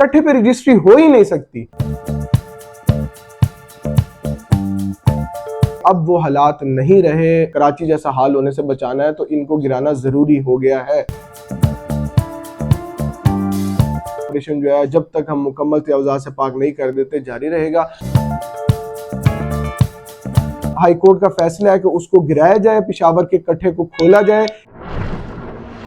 कट्ठे पे रजिस्ट्री हो ही नहीं सकती। अब वो हालात नहीं रहे, कराची जैसा हाल होने से बचाना है तो इनको गिराना जरूरी हो गया है। ऑपरेशन जो है जब तक हम मुकम्मल तजावुज़ात से पाक नहीं कर देते जारी रहेगा। हाई कोर्ट का फैसला है कि उसको गिराया जाए, पेशावर के कट्ठे को खोला जाए।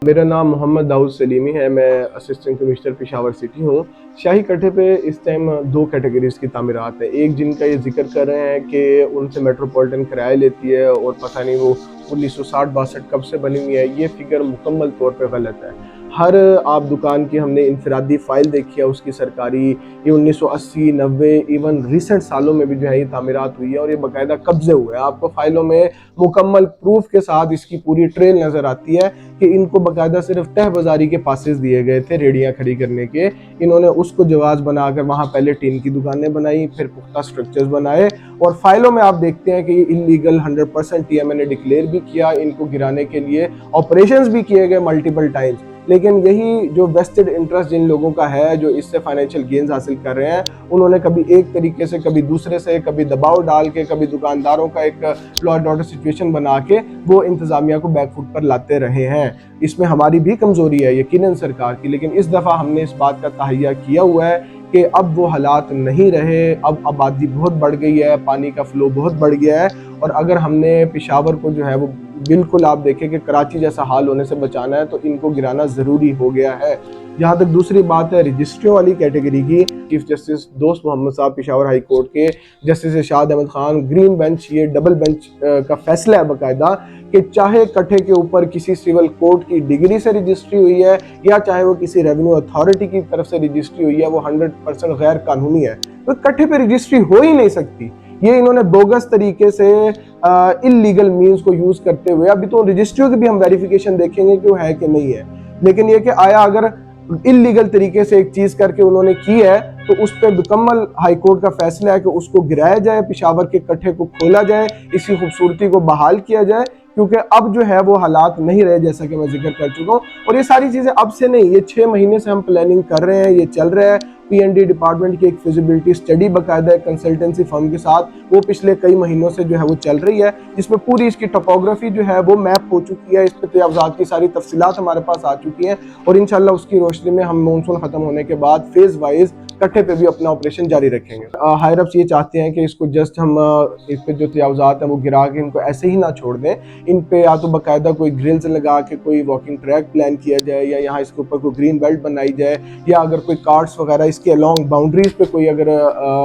मेरा नाम मोहम्मद दाऊद सलीमी है, मैं असिस्टेंट कमिश्नर पेशावर सिटी हूँ। शाही कट्ठे पे इस टाइम दो कैटेगरीज की तामीरात है। एक जिनका ये जिक्र कर रहे हैं कि उनसे मेट्रोपॉलिटन किराया लेती है और पता नहीं वो 1960-62 कब से बनी हुई है, ये फिगर मुकम्मल तौर पे गलत है। हर आप दुकान की हमने इंफरादी फाइल देखी है उसकी सरकारी, ये 1980, 90 इवन रिसेंट सालों में भी जो है ये तामीरात हुई है और ये बाकायदा कब्जे हुए हैं। आपको फाइलों में मुकम्मल प्रूफ के साथ इसकी पूरी ट्रेल नज़र आती है कि इनको बाकायदा सिर्फ तह बाजारी के पासेस दिए गए थे रेडियाँ खड़ी करने के। इन्होंने उसको जवाज बनाकर वहाँ पहले टीन की दुकानें बनाई, फिर पुख्ता स्ट्रक्चर्स बनाए और फाइलों में आप देखते हैं कि ये इलीगल 100% टीएमए ने डिक्लेयर भी किया। इनको गिराने के लिए ऑपरेशंस भी किए गए मल्टीपल टाइम्स, लेकिन यही जो वेस्टेड इंटरेस्ट जिन लोगों का है जो इससे फाइनेंशियल गेन्स हासिल कर रहे हैं, उन्होंने कभी एक तरीके से, कभी दूसरे से, कभी दबाव डाल के, कभी दुकानदारों का एक लॉ एंड ऑर्डर सिचुएशन बना के वो इंतजामिया को बैकफुट पर लाते रहे हैं। इसमें हमारी भी कमजोरी है यकीनन सरकार की, लेकिन इस दफ़ा हमने इस बात का तहैया किया हुआ है कि अब वो हालात नहीं रहे। अब आबादी बहुत बढ़ गई है, पानी का फ्लो बहुत बढ़ गया है और अगर हमने पेशावर को जो है वो बिल्कुल आप देखें कि कराची जैसा हाल होने से बचाना है तो इनको गिराना ज़रूरी हो गया है। जहाँ तक दूसरी बात है रजिस्ट्रियों वाली कैटेगरी की, चीफ जस्टिस दोस्त मोहम्मद साहब पेशावर हाई कोर्ट के, जस्टिस इरशाद अहमद खान, ग्रीन बेंच, ये डबल बेंच का फैसला है बाकायदा कि चाहे कट्ठे के ऊपर किसी सिविल कोर्ट की डिग्री से रजिस्ट्री हुई है या चाहे वो किसी रेवेन्यू अथॉरिटी की तरफ से रजिस्ट्री हुई है, वो 100% गैर कानूनी है, तो कट्ठे पे रजिस्ट्री हो ही नहीं सकती। ये इन्होंने बोगस तरीके से इलीगल मींस को यूज करते हुए, अभी तो रजिस्ट्रियों की भी हम वेरिफिकेशन देखेंगे कि वो है कि नहीं है, लेकिन ये कि आया अगर इलीगल तरीके से एक चीज करके उन्होंने की है तो उस पर मुकम्मल हाई कोर्ट का फैसला है कि उसको गिराया जाए, पेशावर के कट्ठे को खोला जाए, इसकी खूबसूरती को बहाल किया जाए, क्योंकि अब जो है वो हालात नहीं रहे जैसा कि मैं जिक्र कर चुका हूँ। और ये सारी चीजें अब से नहीं, ये 6 महीने से हम प्लानिंग कर रहे हैं, ये चल रहा है। पीएनडी डिपार्टमेंट की एक फिजिबिलिटी स्टडी बाकायदा कंसल्टेंसी फर्म के साथ वो पिछले कई महीनों से जो है वो चल रही है, जिसमें पूरी इसकी टोपोग्राफी जो है वो मैप हो चुकी है, इस पर तजावुज़ात की सारी तफसीलात हमारे पास आ चुकी हैं और इंशाल्लाह उसकी रोशनी में हम मानसून खत्म होने के बाद फेज वाइज कट्ठे पे भी अपना ऑपरेशन जारी रखेंगे। हायर अप्स ये चाहते हैं कि इसको जस्ट हम इस पे जो तजावुज़ात हैं वो गिरा के इनको ऐसे ही ना छोड़ दें, इन पे या तो बाकायदा कोई ग्रिल्स लगा के कोई वॉकिंग ट्रैक प्लान किया जाए या यहाँ इसके ऊपर कोई ग्रीन बेल्ट बनाई जाए, या अगर कोई कार्ड्स वगैरह इसके अलॉन्ग बाउंड्रीज पे कोई अगर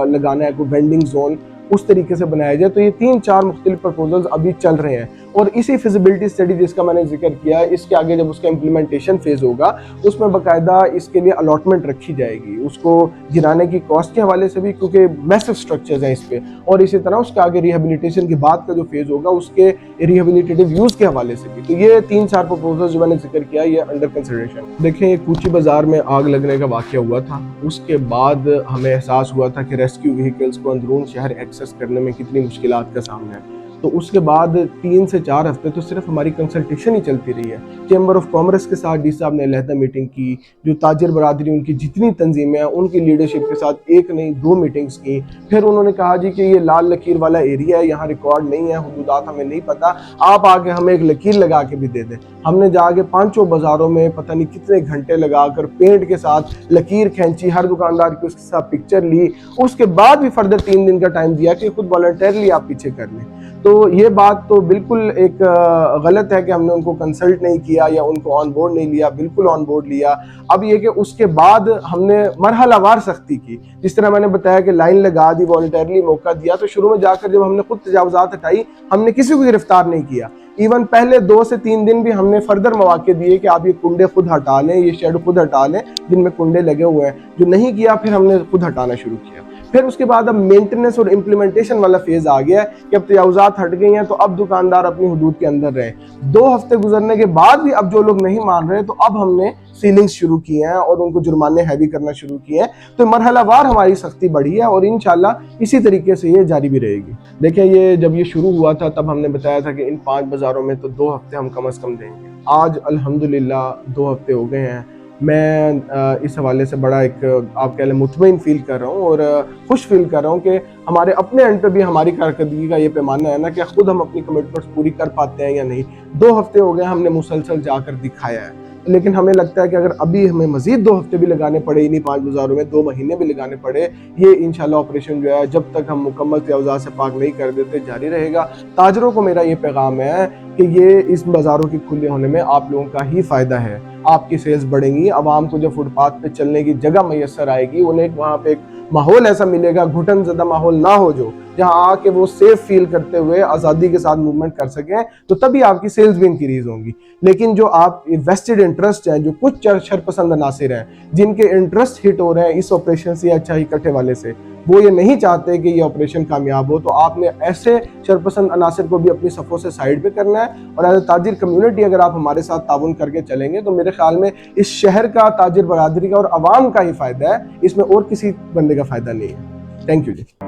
लगाना है, कोई वेंडिंग जोन उस तरीके से बनाया जाए। तो ये 3-4 मुख्तलिफ प्रपोजल्स अभी चल रहे हैं और इसी फिजिबिलिटी स्टडी जिसका मैंने जिक्र किया है, इसके आगे जब उसका इम्प्लीमेंटेशन फेज होगा उसमें बाकायदा इसके लिए अलॉटमेंट रखी जाएगी, उसको गिराने की कॉस्ट के हवाले से भी, क्योंकि मैसिव स्ट्रक्चर्स हैं इस पे, और इसी तरह उसके आगे रिहेबिलिटेशन के बाद का जो फेज होगा उसके रिहेबिलिटेटिव यूज के हवाले से भी। तो ये 3-4 प्रपोजल जो मैंने जिक्र किया ये अंडर कंसिडरेशन। देखें, ये कूची बाजार में आग लगने का वाकया हुआ था, उसके बाद हमें एहसास हुआ था कि रेस्क्यू व्हीकल्स को अंदरून शहर एक्सेस करने में कितनी मुश्किलात का सामना है। तो उसके बाद 3 से 4 हफ्ते तो सिर्फ हमारी कंसल्टेशन ही चलती रही है। चैम्बर ऑफ कॉमर्स के साथ डी साहब ने अलहदा मीटिंग की, जो ताजिर बरादरी उनकी जितनी तंजीमें हैं उनकी लीडरशिप के साथ एक नहीं 2 मीटिंग्स की। फिर उन्होंने कहा जी कि ये लाल लकीर वाला एरिया है, यहाँ रिकॉर्ड नहीं है, हुदूदात हमें नहीं पता, आप आके हमें एक लकीर लगा के भी दे दें। हमने जाके 5 बाजारों में पता नहीं कितने घंटे लगाकर पेंट के साथ लकीर खींची, हर दुकानदार की उसके साथ पिक्चर ली, उसके बाद भी फर्दर 3 दिन का टाइम दिया कि खुद वॉलंटियरली आप पीछे कर लें। तो ये बात तो बिल्कुल एक गलत है कि हमने उनको कंसल्ट नहीं किया या उनको ऑन बोर्ड नहीं लिया, बिल्कुल ऑन बोर्ड लिया। अब ये कि उसके बाद हमने मरहलावार सख्ती की, जिस तरह मैंने बताया कि लाइन लगा दी, वॉलंटियरली मौका दिया। तो शुरू में जाकर जब हमने खुद तजावुज़ात हटाई, हमने किसी को गिरफ्तार नहीं किया। इवन पहले 2 से 3 दिन भी हमने फर्दर मौके दिए कि आप ये कुंडे खुद हटा लें, ये शेड खुद हटा लें जिनमें कुंडे लगे हुए हैं। जो नहीं किया फिर हमने खुद हटाना शुरू किया। फिर उसके बाद अब मेंटेनेंस और इम्प्लीमेंटेशन वाला फेज आ गया है कि अब तजावुज़ात हट गई हैं तो अब दुकानदार अपनी हुदूद के अंदर रहे। 2 हफ्ते गुजरने के बाद भी अब जो लोग नहीं मान रहे, तो अब हमने सीलिंग्स शुरू की हैं और उनको जुर्माने हैवी करना शुरू किए हैं। तो मरहलावार हमारी सख्ती बढ़ी है और इंशाल्लाह इसी तरीके से ये जारी भी रहेगी। देखिए, ये जब ये शुरू हुआ था तब हमने बताया था कि इन 5 बाज़ारों में तो 2 हफ्ते हम कम अज़ कम देंगे। आज अल्हम्दुलिल्लाह 2 हफ्ते हो गए हैं मैं इस हवाले से बड़ा एक आप कह लें मुतमईन फील कर रहा हूँ और खुश फील कर रहा हूँ कि हमारे अपने एंड पे भी हमारी कारकर्दगी का ये पैमाना है ना कि खुद हम अपनी कमिटमेंट्स पूरी कर पाते हैं या नहीं। 2 हफ्ते हो गए हमने मुसलसल जाकर दिखाया है, लेकिन हमें लगता है कि अगर अभी हमें मजीद 2 हफ्ते भी लगाने पड़े, इन्हीं 5 बाज़ारों में 2 महीने भी लगाने पड़े, ये इंशाल्लाह ऑपरेशन जो है जब तक हम मुकम्मल तजावुज़ात से पाक नहीं कर देते जारी रहेगा। ताजरों को मेरा ये पैगाम है कि ये इस बाज़ारों के खुले होने में आप लोगों का ही फ़ायदा है। आपकी सेल्स बढ़ेंगी, आवाम को जब फुटपाथ पे चलने की जगह मैसर आएगी, उन्हें वहाँ पे एक माहौल ऐसा मिलेगा, घुटन ज़दा माहौल ना हो जो, जहाँ आके वो सेफ फील करते हुए आज़ादी के साथ मूवमेंट कर सकें, तो तभी आपकी सेल्स भी इंक्रीज होंगी। लेकिन जो आप वेस्टेड इंटरेस्ट हैं, जो कुछ शरपसंद अनासिर हैं जिनके इंटरेस्ट हिट हो रहे हैं इस ऑपरेशन से या अच्छा इकट्ठे वाले से, वो ये नहीं चाहते कि ये ऑपरेशन कामयाब हो, तो आपने ऐसे शरपसंद अनासिर को भी अपनी सफ़ों से साइड पे करना है। और एज ए ताजिर कम्युनिटी अगर आप हमारे साथ ताउन करके चलेंगे तो मेरे ख्याल में इस शहर का, ताजिर बरादरी का और आवाम का ही फ़ायदा है, इसमें और किसी बंदे का फ़ायदा नहीं है। Thank you ji.